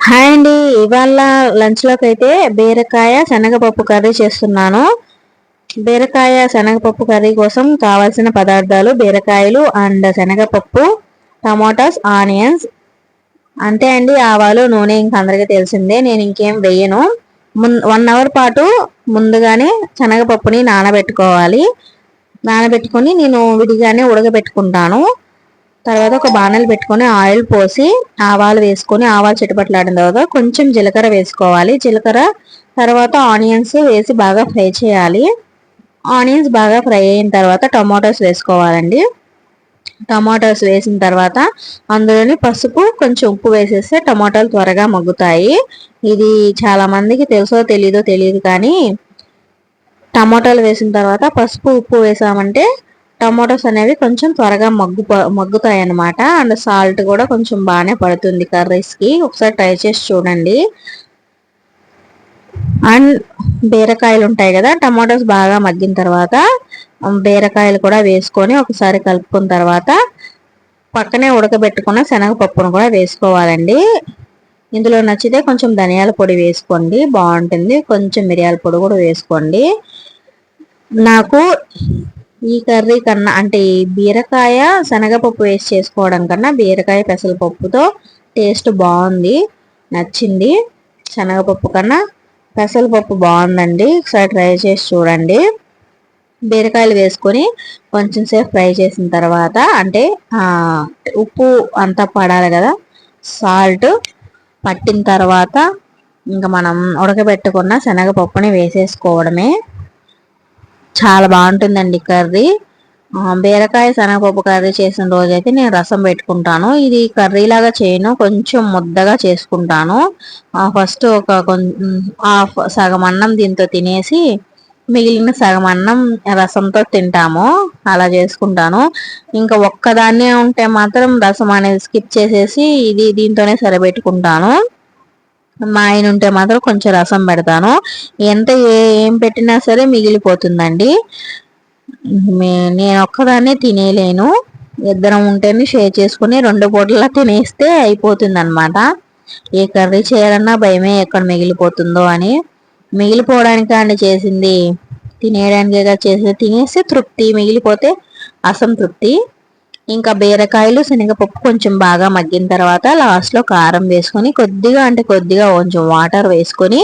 Hi అండి. ఇవాళ లంచ్లోకి అయితే బీరకాయ శనగపప్పు కర్రీ చేస్తున్నాను. బీరకాయ శనగపప్పు కర్రీ కోసం కావాల్సిన పదార్థాలు బీరకాయలు అండ్ శనగపప్పు, టమాటాస్, ఆనియన్స్ అంతే అండి. ఆవాలు, నూనె ఇంక అందరికీ తెలిసిందే, నేను ఇంకేం వేయను. 1 అవర్ పాటు ముందుగానే శనగపప్పుని నానబెట్టుకొని నేను విడిగానే ఉడకబెట్టుకుంటాను. తర్వాత ఒక బాణలు పెట్టుకొని ఆయిల్ పోసి ఆవాలు వేసుకొని ఆవాలు చిటపట్లాడిన తర్వాత కొంచెం జీలకర్ర వేసుకోవాలి. జీలకర్ర తర్వాత ఆనియన్స్ వేసి బాగా ఫ్రై చేయాలి. ఆనియన్స్ బాగా ఫ్రై అయిన తర్వాత టమాటోస్ వేసుకోవాలండి. టమాటోస్ వేసిన తర్వాత అందులోని పసుపు, కొంచెం ఉప్పు వేసేస్తే టమాటాలు త్వరగా మగ్గుతాయి. ఇది చాలా మందికి తెలుసో తెలియదు కానీ టమాటాలు వేసిన తర్వాత పసుపు, ఉప్పు వేసామంటే టమాటోస్ అనేవి కొంచెం త్వరగా మగ్గుతాయి అన్నమాట. అండ్ సాల్ట్ కూడా కొంచెం బాగానే పడుతుంది కర్రీస్కి. ఒకసారి ట్రై చేసి చూడండి. అండ్ బీరకాయలు ఉంటాయి కదా, టమాటోస్ బాగా మగ్గిన తర్వాత బీరకాయలు కూడా వేసుకొని ఒకసారి కలుపుకున్న తర్వాత పక్కనే ఉడకబెట్టుకున్న శనగపప్పును కూడా వేసుకోవాలండి. ఇందులో నచ్చితే కొంచెం ధనియాల పొడి వేసుకోండి, బాగుంటుంది. కొంచెం మిరియాల పొడి కూడా వేసుకోండి. నాకు ఈ కర్రీ కన్నా అంటే ఈ బీరకాయ శనగపప్పు వేసి చేసుకోవడం కన్నా బీరకాయ పెసరపప్పుతో టేస్ట్ బాగుంది, నచ్చింది. శనగపప్పు కన్నా పెసరపప్పు బాగుందండి. ఒకసారి ట్రై చేసి చూడండి. బీరకాయలు వేసుకొని కొంచెం సేపు ఫ్రై చేసిన తర్వాత అంటే ఉప్పు అంతా పడాలి కదా, సాల్ట్ పట్టిన తర్వాత ఇంకా మనం ఉడకబెట్టుకున్న శనగపప్పుని వేసేసుకోవడమే. చాలా బాగుంటుందండి కర్రీ. బీరకాయ శనగపప్పు కర్రీ చేసిన రోజైతే నేను రసం పెట్టుకుంటాను. ఇది కర్రీ లాగా చేయను, కొంచెం ముద్దగా చేసుకుంటాను. ఫస్ట్ సగం అన్నం దీంతో తినేసి మిగిలిన సగం అన్నం రసంతో తింటాము, అలా చేసుకుంటాను. ఇంకా ఒక్కదాన్నే ఉంటే మాత్రం రసం అనేది స్కిప్ చేసేసి దీంతోనే సరిపెట్టుకుంటాను. మా ఆయన ఉంటే మాత్రం కొంచెం రసం పెడతాను. ఎంత ఏం పెట్టినా సరే మిగిలిపోతుందండి. నేను ఒక్కదాన్నే తినేలేను. ఇద్దరం ఉంటేనే షేర్ చేసుకుని 2 పూటలా తినేస్తే అయిపోతుంది అనమాట. ఏ కర్రీ చేయాలన్నా భయమే ఎక్కడ మిగిలిపోతుందో అని. మిగిలిపోవడానికా అండి చేసింది, తినేయడానికేగా చేసి తినేస్తే తృప్తి, మిగిలిపోతే అసంతృప్తి. ఇంకా బీరకాయలు శనగపప్పు కొంచెం బాగా మగ్గిన తర్వాత లాస్ట్లో కారం వేసుకొని కొద్దిగా కొంచెం వాటర్ వేసుకొని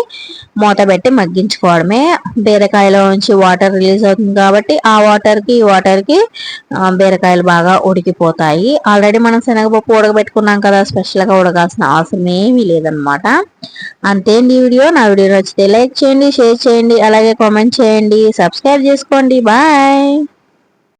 మూత పెట్టి మగ్గించుకోవడమే. బీరకాయలో నుంచి వాటర్ రిలీజ్ అవుతుంది కాబట్టి ఆ వాటర్కి బీరకాయలు బాగా ఉడికిపోతాయి. ఆల్రెడీ మనం శనగపప్పు ఉడకబెట్టుకున్నాం కదా, స్పెషల్గా ఉడకాల్సిన అవసరం ఏమీ లేదనమాట. అంతేండి వీడియో. నా వీడియో నచ్చితే లైక్ చేయండి, షేర్ చేయండి, అలాగే కామెంట్ చేయండి, సబ్స్క్రైబ్ చేసుకోండి. బాయ్.